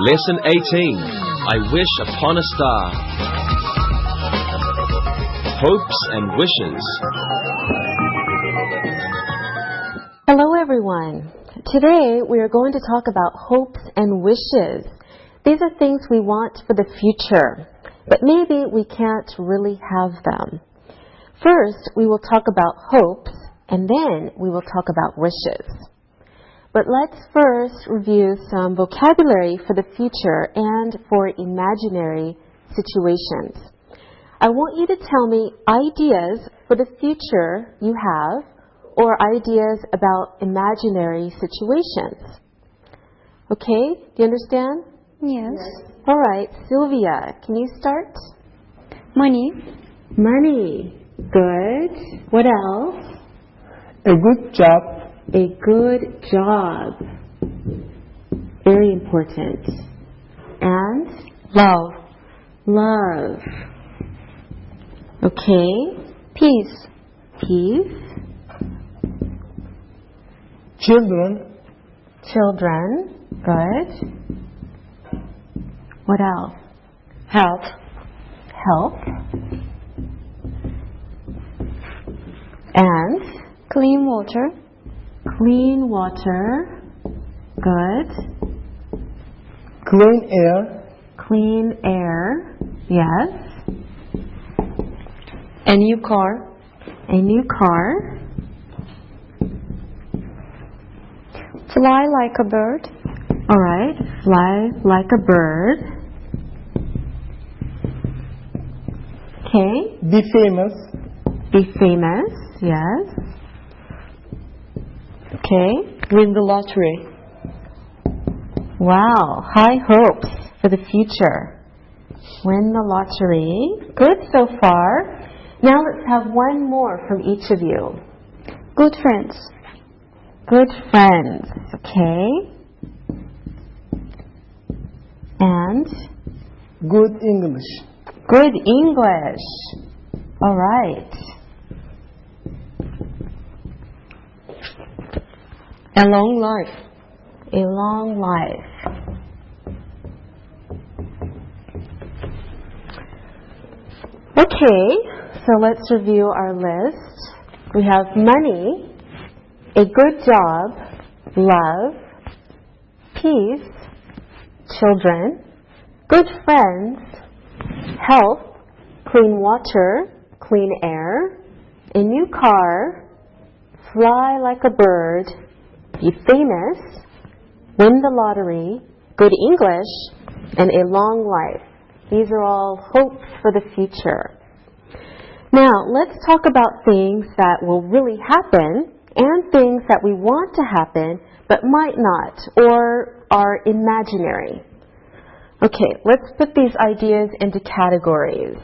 Lesson 18. I wish upon a star. Hopes and wishes. Hello everyone. Today we are going to talk about hopes and wishes. These are things we want for the future, but maybe we can't really have them. First, we will talk about hopes, and then we will talk about wishes. But let's first review some vocabulary for the future and for imaginary situations. I want you to tell me ideas for the future you have or ideas about imaginary situations. Okay, do you understand? Yes. All right, Sylvia, can you start? Money. Money. Good. What else? A good job. A good job. Very important. And? Love. Love. Okay. Peace. Peace. Children. Children. Good. What else? Health. Help. And? Clean water. Clean water. Good. Clean air. Clean air. Yes. A new car. A new car. Fly like a bird. All right. Fly like a bird. Okay. Be famous. Be famous. Yes. Okay. Win the lottery. Wow. High hopes for the future. Win the lottery. Good so far. Now let's have one more from each of you. Good friends. Good friends. Okay. And? Good English. Good English. All right. A long life. A long life. Okay, so let's review our list. We have money, a good job, love, peace, children, good friends, health, clean water, clean air, a new car, fly like a bird, be famous, win the lottery, good English, and a long life. These are all hopes for the future. Now, let's talk about things that will really happen and things that we want to happen but might not or are imaginary. Okay, let's put these ideas into categories.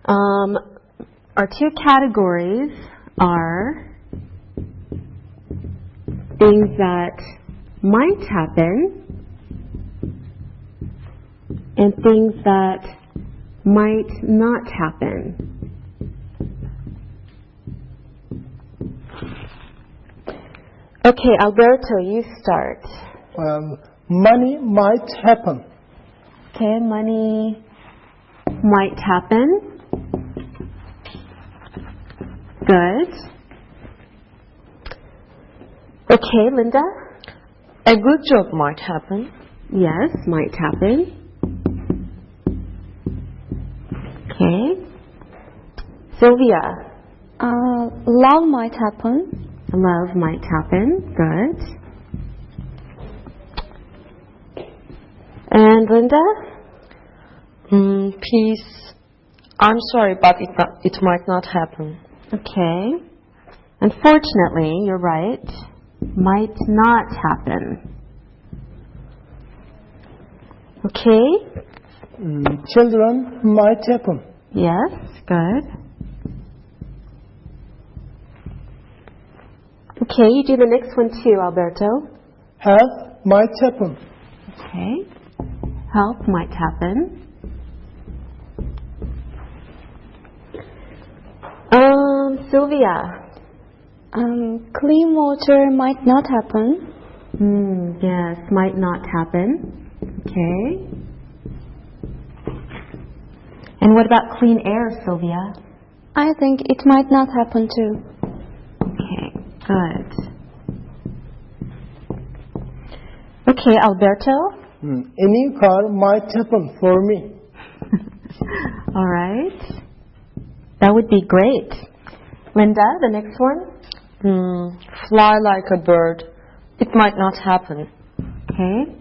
Our two categories are things that might happen and things that might not happen. Okay, Alberto, you start. Money might happen. Okay, money might happen. Good. Okay, Linda? A good job might happen. Yes, might happen. Okay. Sylvia? Love might happen. Love might happen. Good. And Linda? Peace. I'm sorry, but it might not happen. Okay. Unfortunately, you're right. Might not happen. Okay. Children might happen. Yes, good. Okay, you do the next one too, Alberto. Health might happen. Okay. Help might happen. Sylvia. Clean water might not happen. Yes, might not happen. Okay. And what about clean air, Sylvia? I think it might not happen too. Okay, good. Okay, Alberto? A new car might happen for me. All right. That would be great. Linda, the next one? Fly like a bird. It might not happen. Okay.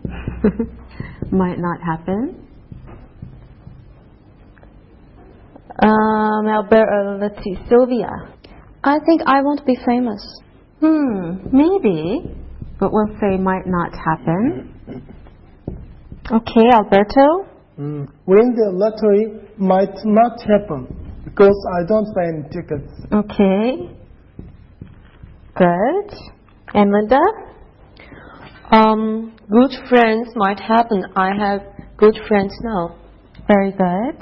Might not happen. Let's see, Sylvia. I think I won't be famous. Maybe, but we'll say might not happen. Okay, Alberto? Win the lottery might not happen because I don't buy any tickets. Okay. Good. And Linda? Good friends might happen. I have good friends now. Very good.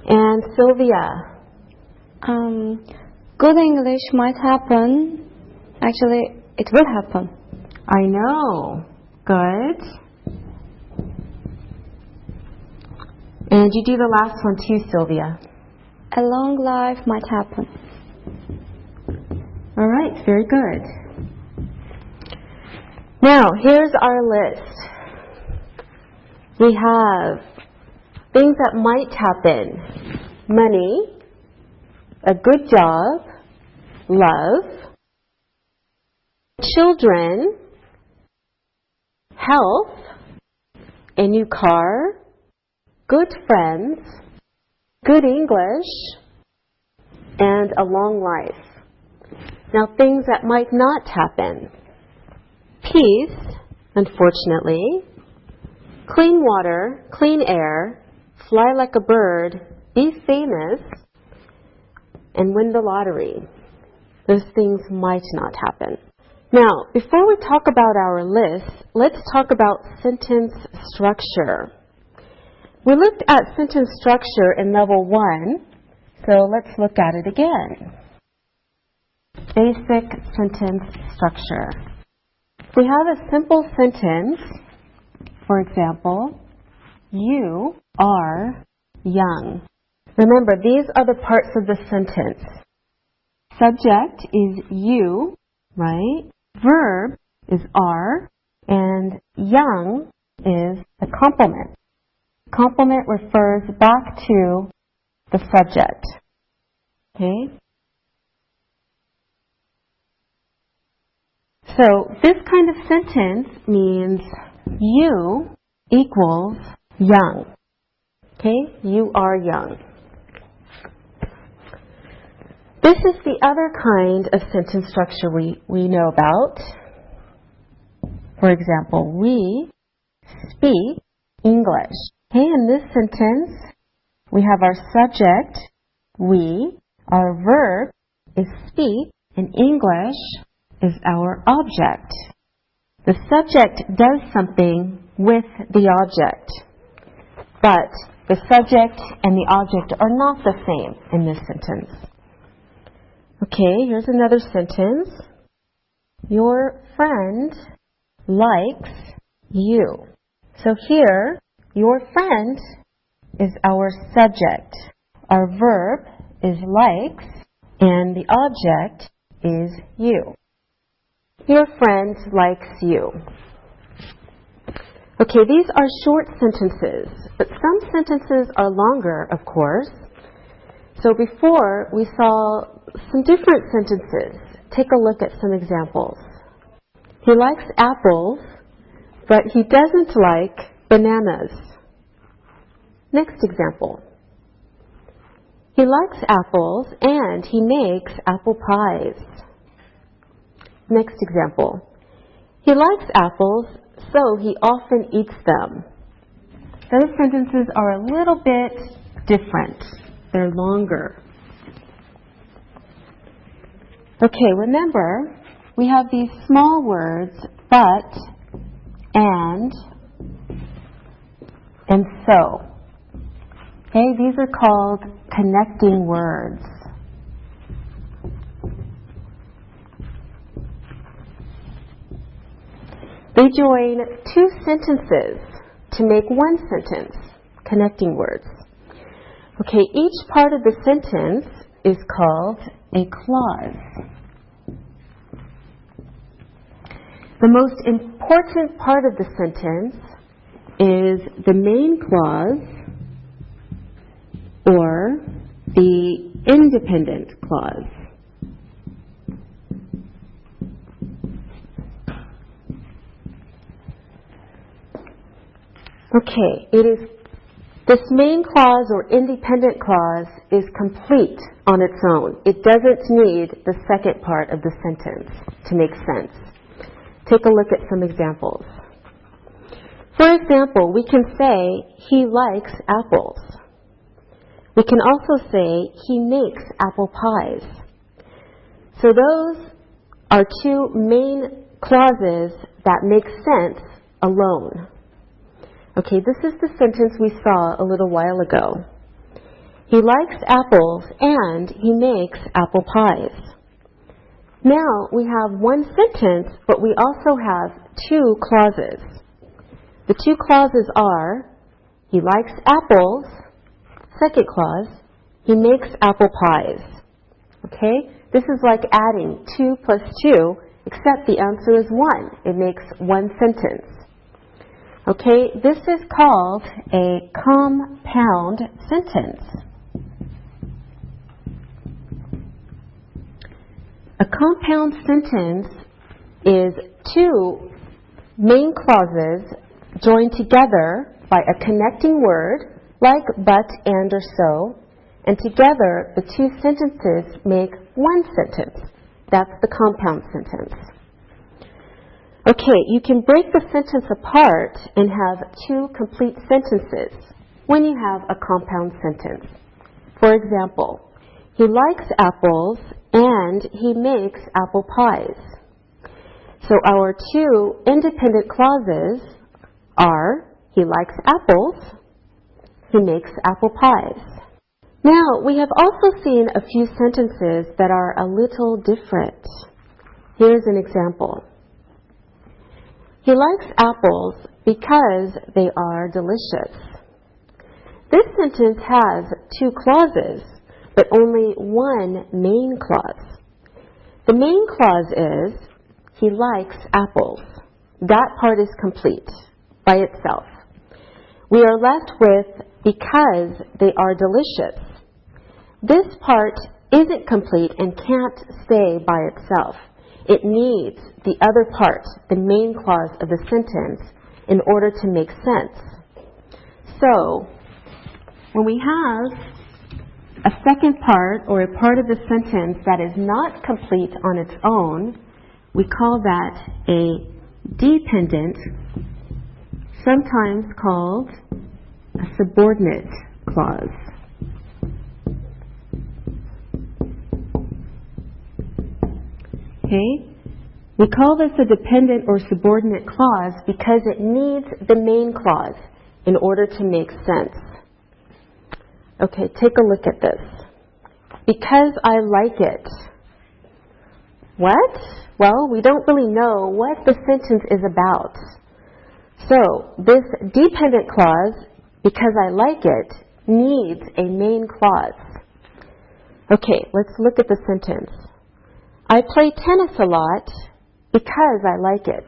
And Sylvia? Good English might happen. Actually, it will happen. I know. Good. And you do the last one too, Sylvia. A long life might happen. All right, very good. Now, here's our list. We have things that might happen. Money, a good job, love, children, health, a new car, good friends, good English, and a long life. Now, things that might not happen. Peace, unfortunately, clean water, clean air, fly like a bird, be famous, and win the lottery. Those things might not happen. Now, before we talk about our list, let's talk about sentence structure. We looked at sentence structure in level 1, so let's look at it again. Basic sentence structure. We have a simple sentence. For example, you are young. Remember, these are the parts of the sentence. Subject is you, right? Verb is are, and young is a complement. Complement refers back to the subject. Okay? So this kind of sentence means you equals young. Okay? You are young. This is the other kind of sentence structure we know about. For example, we speak English. Okay, in this sentence, we have our subject, we, our verb is speak, and English is our object. The subject does something with the object, but the subject and the object are not the same in this sentence. Okay, here's another sentence. Your friend likes you. So here, your friend is our subject. Our verb is likes, and the object is you. Your friend likes you. Okay, these are short sentences, but some sentences are longer, of course. So before, we saw some different sentences. Take a look at some examples. He likes apples, but he doesn't like bananas. Next example. He likes apples and he makes apple pies. Next example. He likes apples, so he often eats them. Those sentences are a little bit different. They're longer. Okay, remember, we have these small words, but, and so. Okay, these are called connecting words. The They join two sentences to make one sentence, connecting words. Okay, each part of the sentence is called a clause. The most important part of the sentence is the main clause or the independent clause. Okay, this main clause or independent clause is complete on its own. It doesn't need the second part of the sentence to make sense. Take a look at some examples. For example, we can say, he likes apples. We can also say, he makes apple pies. So those are two main clauses that make sense alone. Okay, this is the sentence we saw a little while ago. He likes apples and he makes apple pies. Now we have one sentence, but we also have two clauses. The two clauses are, he likes apples. Second clause, he makes apple pies. Okay? This is like adding 2 plus 2, except the answer is 1. It makes one sentence. Okay? This is called a compound sentence. A compound sentence is two main clauses joined together by a connecting word, like but, and, or so, and together the two sentences make one sentence. That's the compound sentence. Okay, you can break the sentence apart and have two complete sentences when you have a compound sentence. For example, he likes apples and he makes apple pies. So our two independent clauses are, he likes apples, he makes apple pies. Now, we have also seen a few sentences that are a little different. Here's an example. He likes apples because they are delicious. This sentence has two clauses, but only one main clause. The main clause is, he likes apples. That part is complete by itself. We are left with, because they are delicious. This part isn't complete and can't stay by itself. It needs the other part, the main clause of the sentence, in order to make sense. So, when we have a second part or a part of the sentence that is not complete on its own, we call that a dependent, sometimes called a subordinate clause. Okay? We call this a dependent or subordinate clause because it needs the main clause in order to make sense. Okay, take a look at this. Because I like it. What? Well, we don't really know what the sentence is about. So, this dependent clause, because I like it, needs a main clause. Okay, let's look at the sentence. I play tennis a lot because I like it.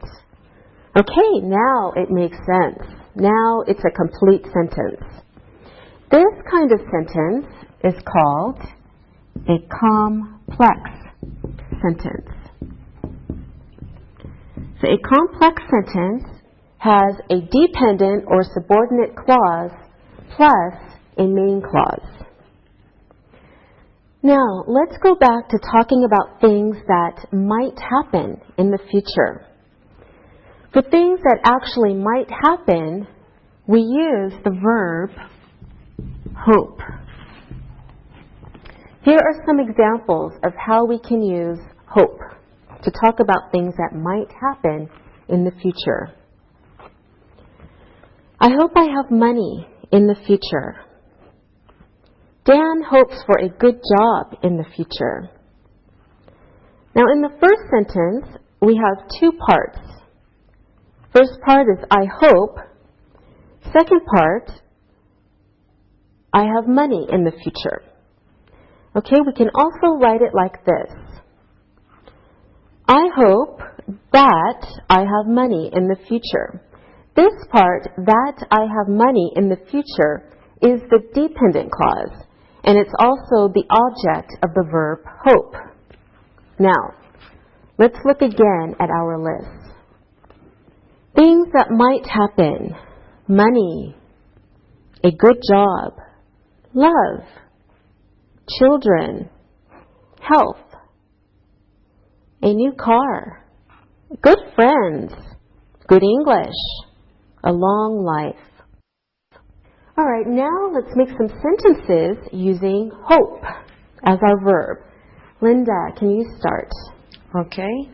Okay, now it makes sense. Now it's a complete sentence. This kind of sentence is called a complex sentence. So a complex sentence has a dependent or subordinate clause plus a main clause. Now, let's go back to talking about things that might happen in the future. For things that actually might happen, we use the verb hope. Here are some examples of how we can use hope to talk about things that might happen in the future. I hope I have money in the future. Dan hopes for a good job in the future. Now, in the first sentence, we have two parts. First part is I hope. Second part, I have money in the future. Okay, we can also write it like this. I hope that I have money in the future. This part, that I have money in the future, is the dependent clause, and it's also the object of the verb hope. Now, let's look again at our list. Things that might happen: money, a good job, love, children, health, a new car, good friends, good English, a long life. All right, now let's make some sentences using hope as our verb. Linda, can you start? Okay.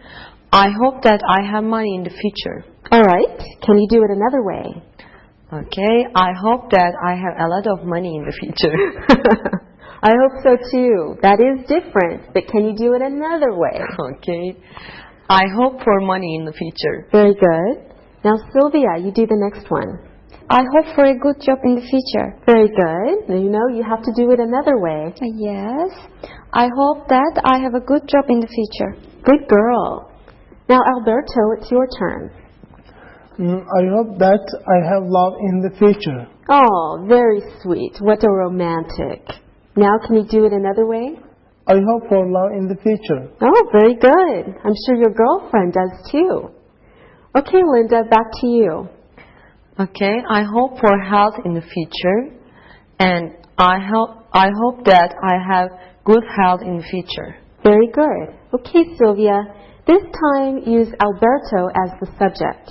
I hope that I have money in the future. All right, can you do it another way? Okay. I hope that I have a lot of money in the future. I hope so too. That is different, but can you do it another way? Okay. I hope for money in the future. Very good. Now, Sylvia, you do the next one. I hope for a good job in the future. Very good. Now, you know you have to do it another way. Yes. I hope that I have a good job in the future. Good girl. Now, Alberto, it's your turn. I hope that I have love in the future. Oh, very sweet. What a romantic. Now, can you do it another way? I hope for love in the future. Oh, very good. I'm sure your girlfriend does too. Okay, Linda, back to you. Okay. I hope for health in the future, and I hope that I have good health in the future. Very good. Okay, Sylvia, this time use Alberto as the subject.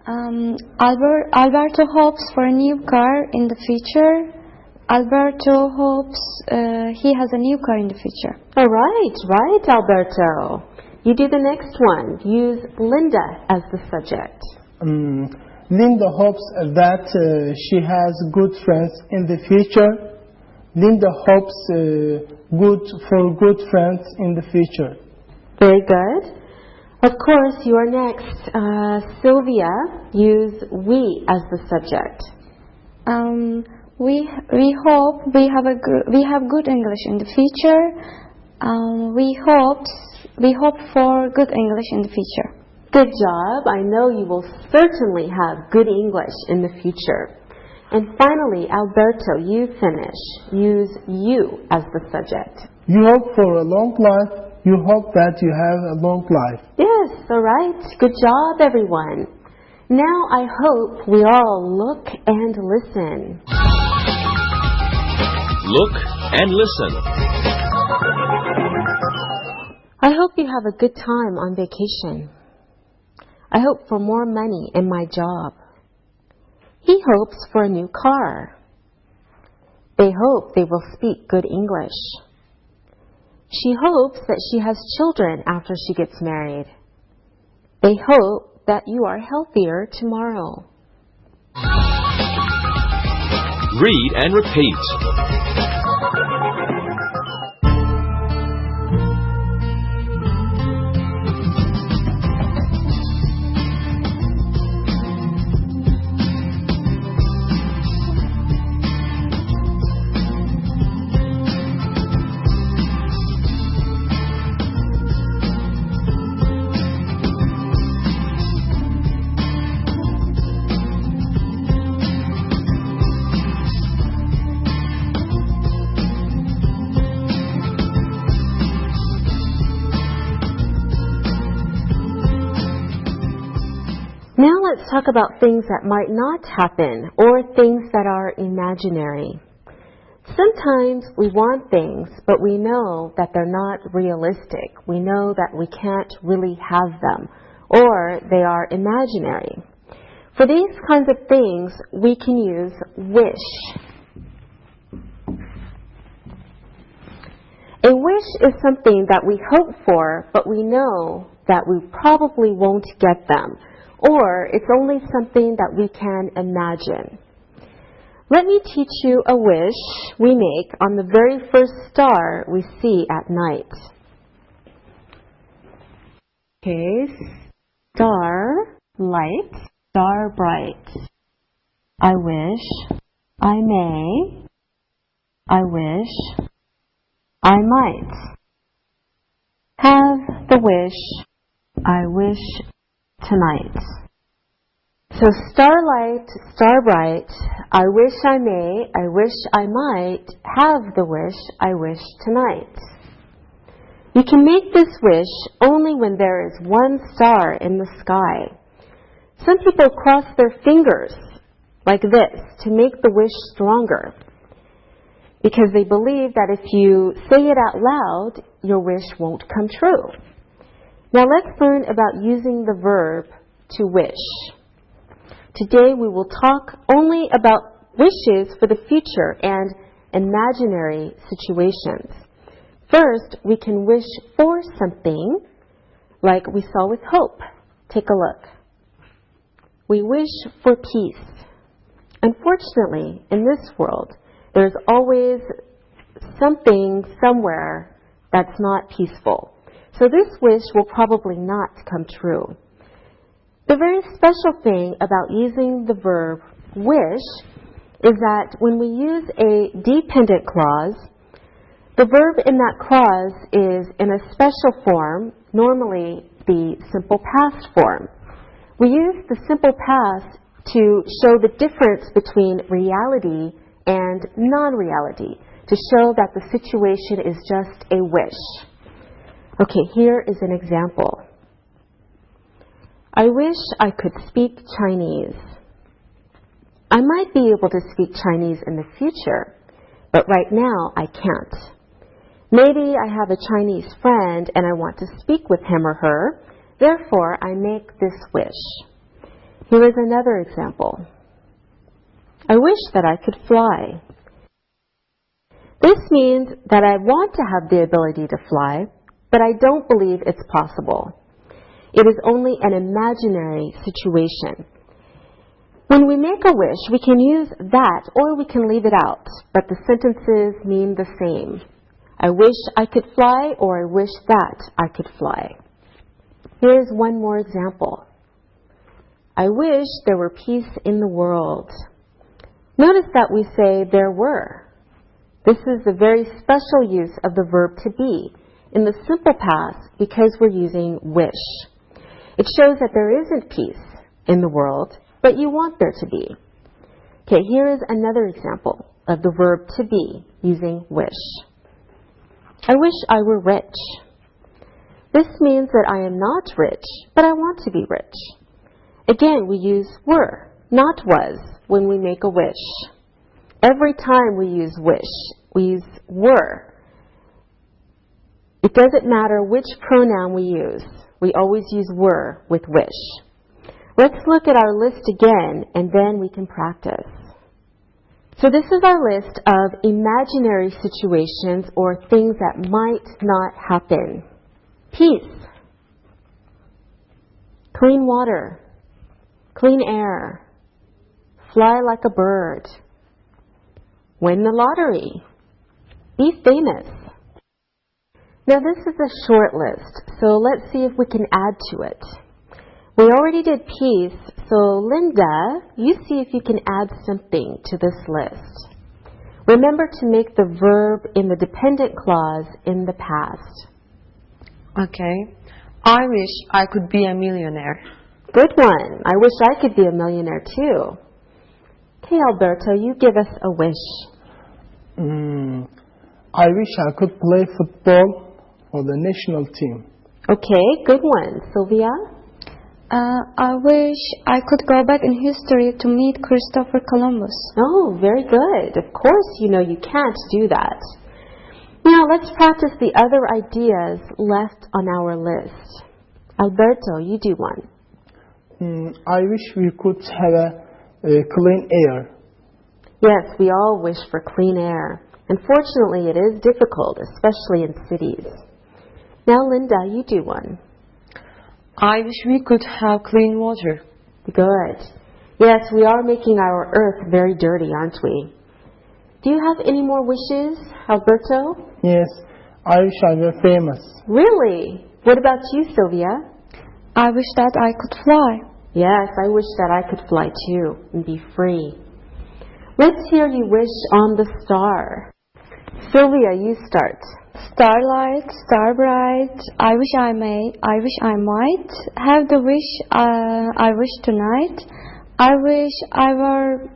Alberto hopes for a new car in the future. Alberto hopes he has a new car in the future. All right, Alberto. You do the next one. Use Linda as the subject. Linda hopes that she has good friends in the future. Linda hopes for good friends in the future. Very good. Of course, you are next. Sylvia, use we as the subject. We hope we have good English in the future. We hope for good English in the future. Good job. I know you will certainly have good English in the future. And finally, Alberto, you finish. Use you as the subject. You hope for a long life. You hope that you have a long life. Yes, all right. Good job, everyone. Now I hope we all look and listen. Look and listen. I hope you have a good time on vacation. I hope for more money in my job. He hopes for a new car. They hope they will speak good English. She hopes that she has children after she gets married. They hope that you are healthier tomorrow. Read and repeat. Now let's talk about things that might not happen or things that are imaginary. Sometimes we want things, but we know that they're not realistic. We know that we can't really have them, or they are imaginary. For these kinds of things, we can use wish. A wish is something that we hope for, but we know that we probably won't get them. Or it's only something that we can imagine. Let me teach you a wish we make on the very first star we see at night. Okay, star light, star bright. I wish, I may, I wish, I might. Have the wish, I wish tonight. So starlight, star bright, I wish I may, I wish I might, have the wish I wish tonight. You can make this wish only when there is one star in the sky. Some people cross their fingers like this to make the wish stronger, because they believe that if you say it out loud, your wish won't come true. Now let's learn about using the verb to wish. Today we will talk only about wishes for the future and imaginary situations. First, we can wish for something, like we saw with hope. Take a look. We wish for peace. Unfortunately, in this world, there's always something somewhere that's not peaceful. So this wish will probably not come true. The very special thing about using the verb wish is that when we use a dependent clause, the verb in that clause is in a special form, normally the simple past form. We use the simple past to show the difference between reality and non-reality, to show that the situation is just a wish. Okay, here is an example. I wish I could speak Chinese. I might be able to speak Chinese in the future, but right now I can't. Maybe I have a Chinese friend and I want to speak with him or her, therefore I make this wish. Here is another example. I wish that I could fly. This means that I want to have the ability to fly, but I don't believe it's possible. It is only an imaginary situation. When we make a wish, we can use that or we can leave it out, but the sentences mean the same. I wish I could fly, or I wish that I could fly. Here's one more example. I wish there were peace in the world. Notice that we say there were. This is a very special use of the verb to be in the simple past because we're using wish. It shows that there isn't peace in the world, but you want there to be. Okay, here is another example of the verb to be using wish. I wish I were rich. This means that I am not rich, but I want to be rich. Again, we use were, not was, when we make a wish. Every time we use wish, we use were. It doesn't matter which pronoun we use. We always use were with wish. Let's look at our list again, and then we can practice. So this is our list of imaginary situations or things that might not happen. Peace, clean water, clean air, fly like a bird, win the lottery, be famous. Now this is a short list, so let's see if we can add to it. We already did peace, so Linda, you see if you can add something to this list. Remember to make the verb in the dependent clause in the past. Okay. I wish I could be a millionaire. Good one. I wish I could be a millionaire too. Okay, Alberto, you give us a wish. I wish I could play football for the national team. Okay, good one. Sylvia? I wish I could go back in history to meet Christopher Columbus. Oh, very good. Of course, you know you can't do that. Now, let's practice the other ideas left on our list. Alberto, you do one. I wish we could have a clean air. Yes, we all wish for clean air. Unfortunately, it is difficult, especially in cities. Now, Linda, you do one. I wish we could have clean water. Good. Yes, we are making our earth very dirty, aren't we? Do you have any more wishes, Alberto? Yes, I wish I were famous. Really? What about you, Sylvia? I wish that I could fly. Yes, I wish that I could fly too and be free. Let's hear you wish on the star. Sylvia, you start. Starlight, star bright, I wish I might have the wish I wish tonight. I wish I were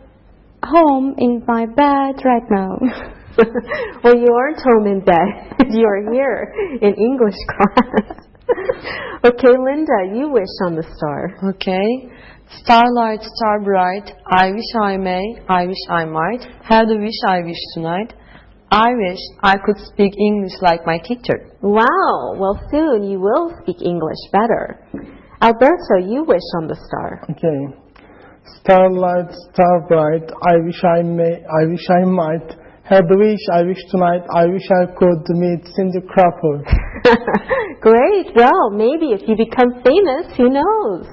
home in my bed right now. Well, you aren't home in bed. You are here in English class. Okay, Linda, you wish on the star. Okay. Starlight, star bright, I wish I might have the wish I wish tonight. I wish I could speak English like my teacher. Wow, well soon you will speak English better. Alberto, you wish on the star. Okay. Starlight, star bright, I wish I might have the wish I wish tonight. I wish I could meet Cindy Crawford. Great, well, maybe if you become famous, who knows?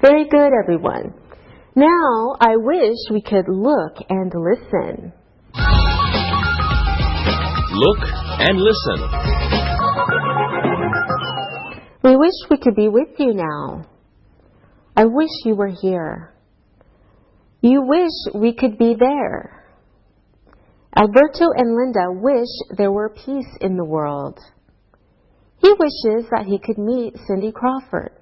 Very good, everyone. Now, I wish we could look and listen. Look and listen. We wish we could be with you now. I wish you were here. You wish we could be there. Alberto and Linda wish there were peace in the world. He wishes that he could meet Cindy Crawford.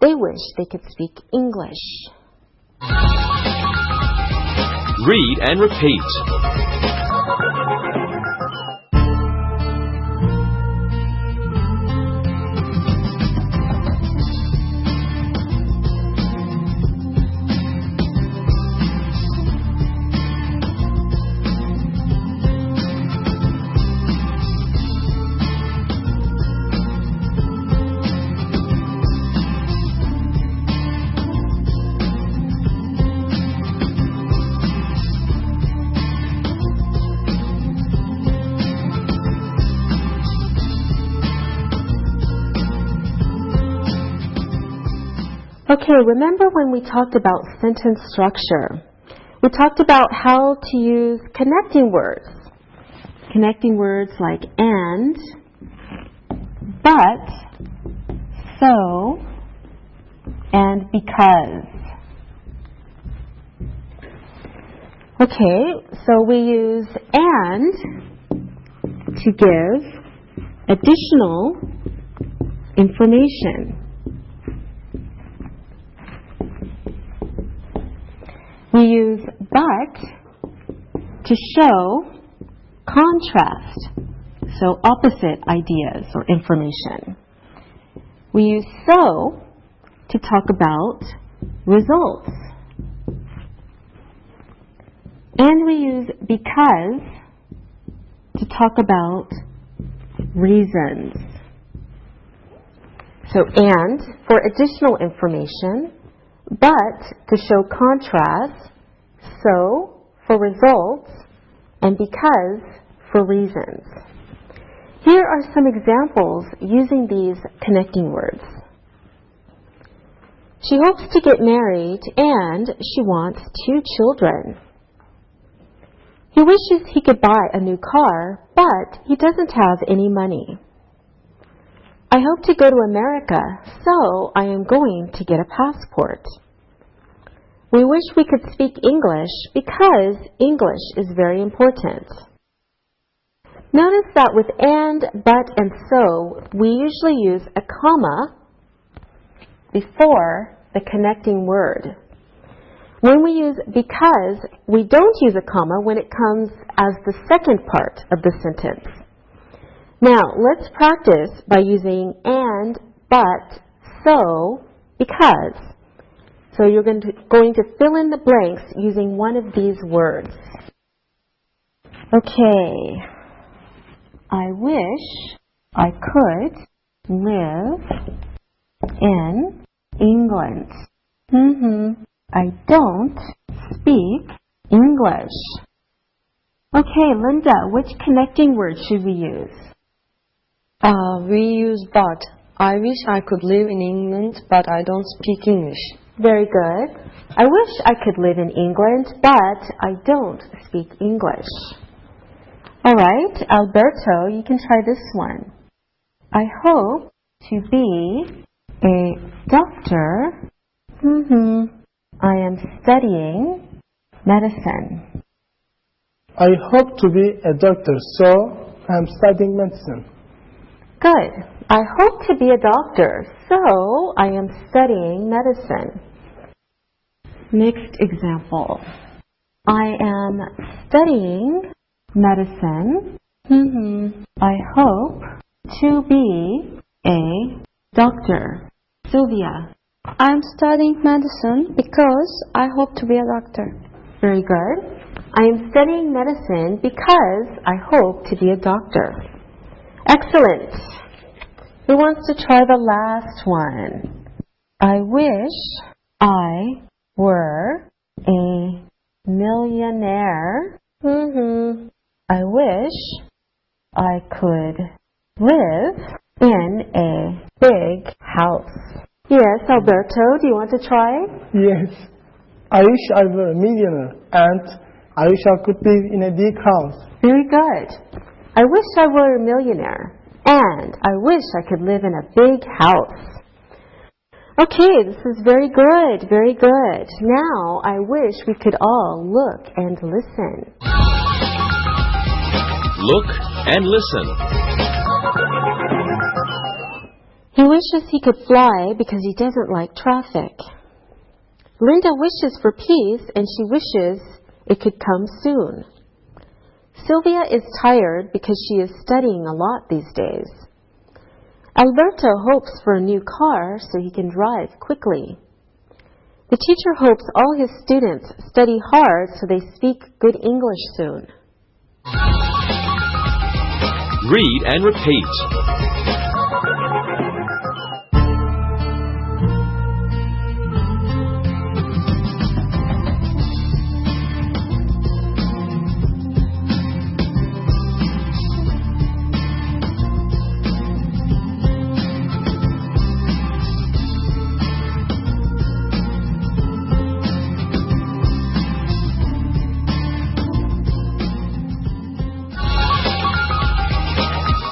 They wish they could speak English. Read and repeat. Okay, remember when we talked about sentence structure? We talked about how to use connecting words. Connecting words like and, but, so, and because. Okay, so we use and to give additional information. We use but to show contrast, so opposite ideas or information. We use so to talk about results. And we use because to talk about reasons. So and for additional information, but to show contrast, so for results, and because for reasons. Here are some examples using these connecting words. She hopes to get married and she wants 2 children. He wishes he could buy a new car, but he doesn't have any money. I hope to go to America, so I am going to get a passport. We wish we could speak English because English is very important. Notice that with and, but, and so, we usually use a comma before the connecting word. When we use because, we don't use a comma when it comes as the second part of the sentence. Now, let's practice by using and, but, so, because. So you're going to fill in the blanks using one of these words. Okay. I wish I could live in England. I don't speak English. Okay, Linda, which connecting word should we use? We use but. I wish I could live in England, but I don't speak English. Very good. I wish I could live in England, but I don't speak English. All right, Alberto, you can try this one. I hope to be a doctor I am studying medicine. I hope to be a doctor, so I'm studying medicine. Good. I hope to be a doctor, so I am studying medicine. Next example. I am studying medicine. I hope to be a doctor. Sylvia. I'm studying medicine because I hope to be a doctor. Very good. I am studying medicine because I hope to be a doctor. Excellent. Who wants to try the last one? I wish I were a millionaire. I wish I could live in a big house. Yes, Alberto, do you want to try? Yes. I wish I were a millionaire and I wish I could live in a big house. Very good. I wish I were a millionaire and I wish I could live in a big house. Okay, this is very good, very good. Now I wish we could all look and listen. Look and listen. He wishes he could fly because he doesn't like traffic. Linda wishes for peace and she wishes it could come soon. Sylvia is tired because she is studying a lot these days. Alberto hopes for a new car so he can drive quickly. The teacher hopes all his students study hard so they speak good English soon. Read and repeat.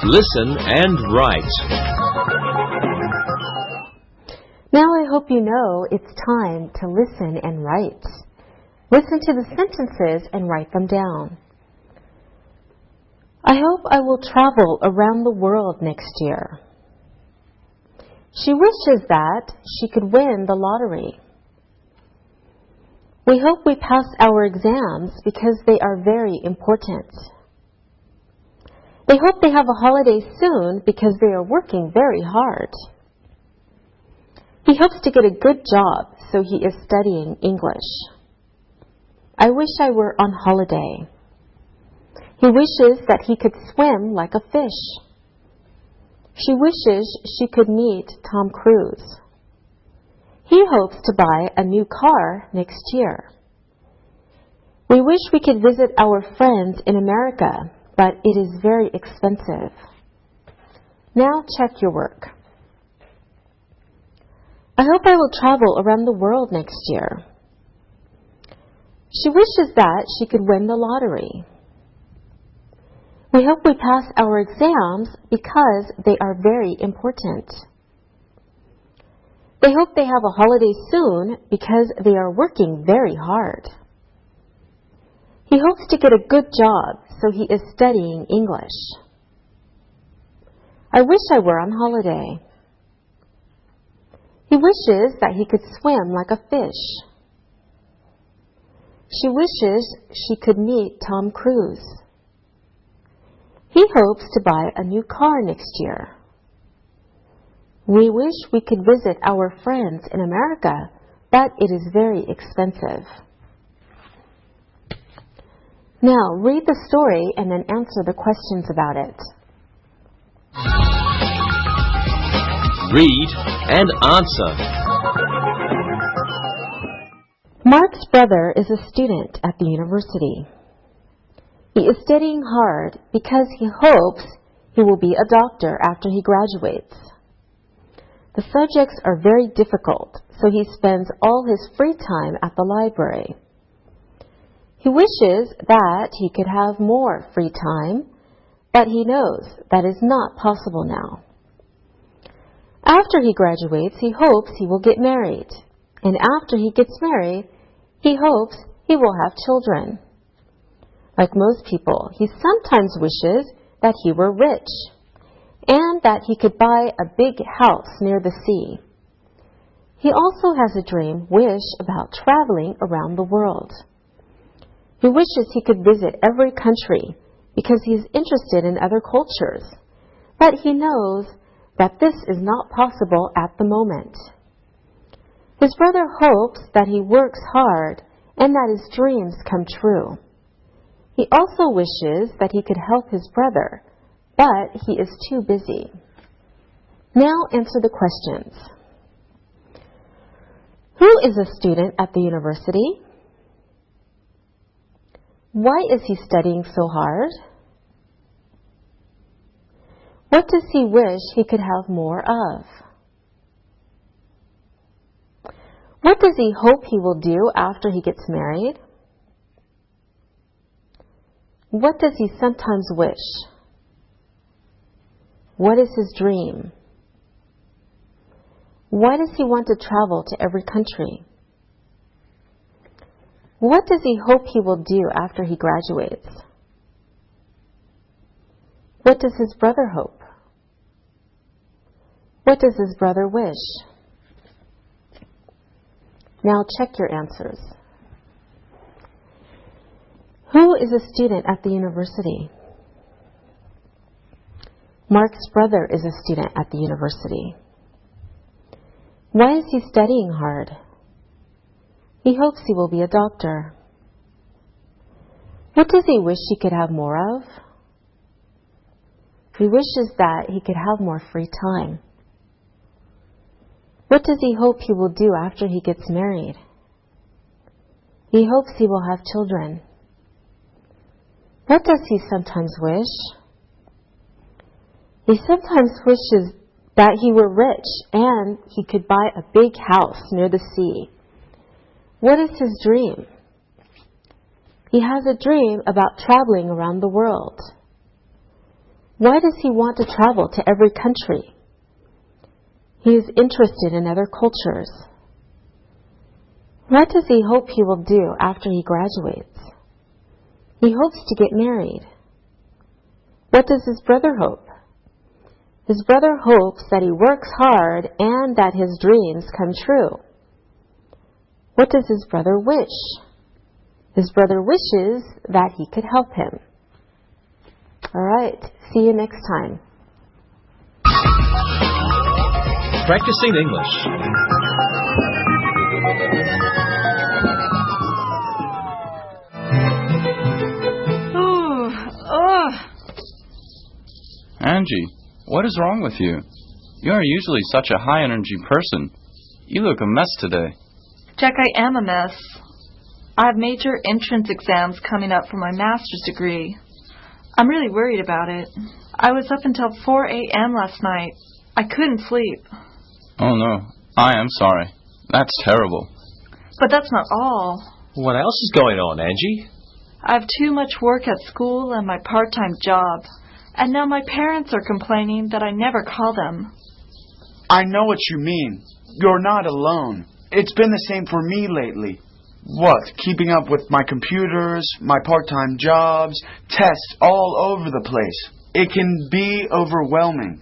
Listen and write. Now I hope you know it's time to listen and write. Listen to the sentences and write them down. I hope I will travel around the world next year. She wishes that she could win the lottery. We hope we pass our exams because they are very important. They hope they have a holiday soon because they are working very hard. He hopes to get a good job, so he is studying English. I wish I were on holiday. He wishes that he could swim like a fish. She wishes she could meet Tom Cruise. He hopes to buy a new car next year. We wish we could visit our friends in America, but it is very expensive. Now check your work. I hope I will travel around the world next year. She wishes that she could win the lottery. We hope we pass our exams because they are very important. They hope they have a holiday soon because they are working very hard. He hopes to get a good job, so he is studying English. I wish I were on holiday. He wishes that he could swim like a fish. She wishes she could meet Tom Cruise. He hopes to buy a new car next year. We wish we could visit our friends in America, but it is very expensive. Now, read the story and then answer the questions about it. Read and answer. Mark's brother is a student at the university. He is studying hard because he hopes he will be a doctor after he graduates. The subjects are very difficult, so he spends all his free time at the library. He wishes that he could have more free time, but he knows that is not possible now. After he graduates, he hopes he will get married And after he gets married, he hopes he will have children. Like most people, he sometimes wishes that he were rich and that he could buy a big house near the sea. He also has a wish about traveling around the world. He wishes he could visit every country because he's interested in other cultures, but he knows that this is not possible at the moment. His brother hopes that he works hard and that his dreams come true. He also wishes that he could help his brother, but he is too busy. Now answer the questions. Who is a student at the university? Why is he studying so hard? What does he wish he could have more of? What does he hope he will do after he gets married? What does he sometimes wish? What is his dream? Why does he want to travel to every country? What does he hope he will do after he graduates? What does his brother hope? What does his brother wish? Now check your answers. Who is a student at the university? Mark's brother is a student at the university. Why is he studying hard? He hopes he will be a doctor. What does he wish he could have more of? He wishes that he could have more free time. What does he hope he will do after he gets married? He hopes he will have children. What does he sometimes wish? He sometimes wishes that he were rich and he could buy a big house near the sea. What is his dream? He has a dream about traveling around the world. Why does he want to travel to every country? He is interested in other cultures. What does he hope he will do after he graduates? He hopes to get married. What does his brother hope? His brother hopes that he works hard and that his dreams come true. What does his brother wish? His brother wishes that he could help him. All right, see you next time. Practicing English. Angie, what is wrong with you? You are usually such a high-energy person. You look a mess today. Jack, I am a mess. I have major entrance exams coming up for my master's degree. I'm really worried about it. I was up until 4 a.m. last night. I couldn't sleep. Oh no, I am sorry. That's terrible. But that's not all. What else is going on, Angie? I have too much work at school and my part-time job. And now my parents are complaining that I never call them. I know what you mean. You're not alone. It's been the same for me lately. What? Keeping up with my computers, my part-time jobs, tests all over the place. It can be overwhelming.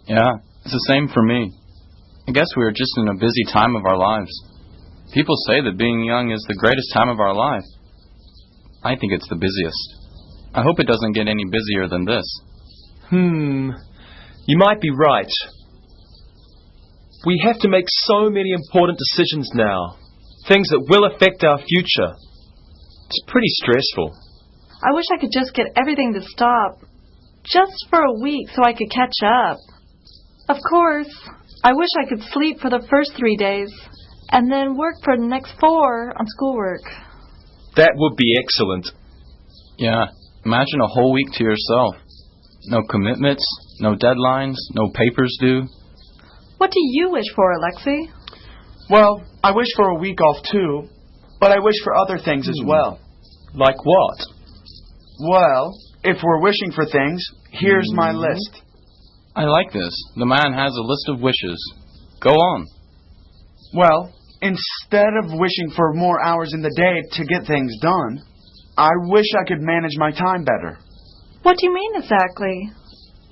Yeah, it's the same for me. I guess we are just in a busy time of our lives. People say that being young is the greatest time of our life. I think it's the busiest. I hope it doesn't get any busier than this. You might be right. We have to make so many important decisions now. Things that will affect our future. It's pretty stressful. I wish I could just get everything to stop. Just for a week so I could catch up. Of course, I wish I could sleep for the first 3 days and then work for the next 4 on schoolwork. That would be excellent. Yeah, imagine a whole week to yourself. No commitments, no deadlines, no papers due. What do you wish for, Alexei? Well, I wish for a week off too, but I wish for other things as well. Like what? Well, if we're wishing for things, here's my list. I like this. The man has a list of wishes. Go on. Well, Instead of wishing for more hours in the day to get things done, I wish I could manage my time better. What do you mean exactly?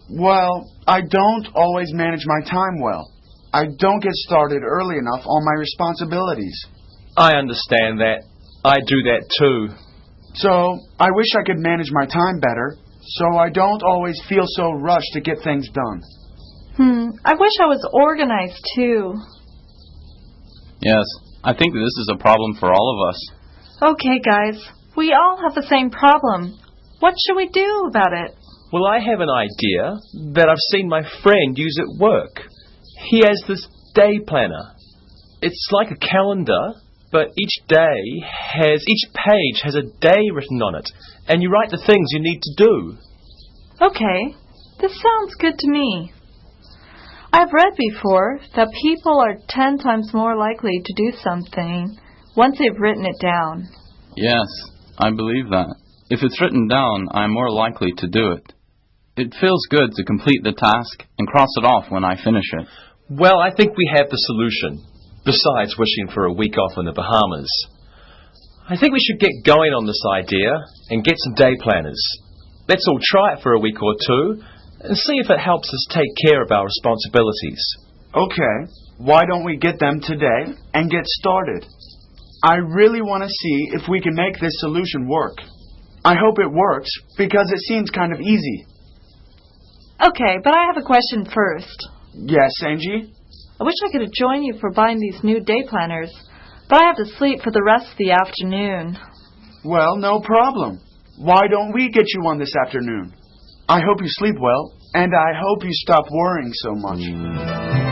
Well, I don't always manage my time well. I don't get started early enough on my responsibilities. I understand that. I do that too. So, I wish I could manage my time better, so I don't always feel so rushed to get things done. I wish I was organized too. Yes, I think that this is a problem for all of us. Okay, guys, we all have the same problem. What should we do about it? Well, I have an idea that I've seen my friend use at work. He has this day planner. It's like a calendar, but each page has a day written on it, and you write the things you need to do. Okay, this sounds good to me. I've read before that people are 10 times more likely to do something once they've written it down. Yes, I believe that. If it's written down, I'm more likely to do it. It feels good to complete the task and cross it off when I finish it. Well, I think we have the solution, besides wishing for a week off in the Bahamas. I think we should get going on this idea and get some day planners. Let's all try it for a week or two and see if it helps us take care of our responsibilities. Okay, why don't we get them today and get started? I really want to see if we can make this solution work. I hope it works because it seems kind of easy. Okay, but I have a question first. Yes, Angie? I wish I could join you for buying these new day planners, but I have to sleep for the rest of the afternoon. Well, no problem. Why don't we get you one this afternoon? I hope you sleep well, and I hope you stop worrying so much.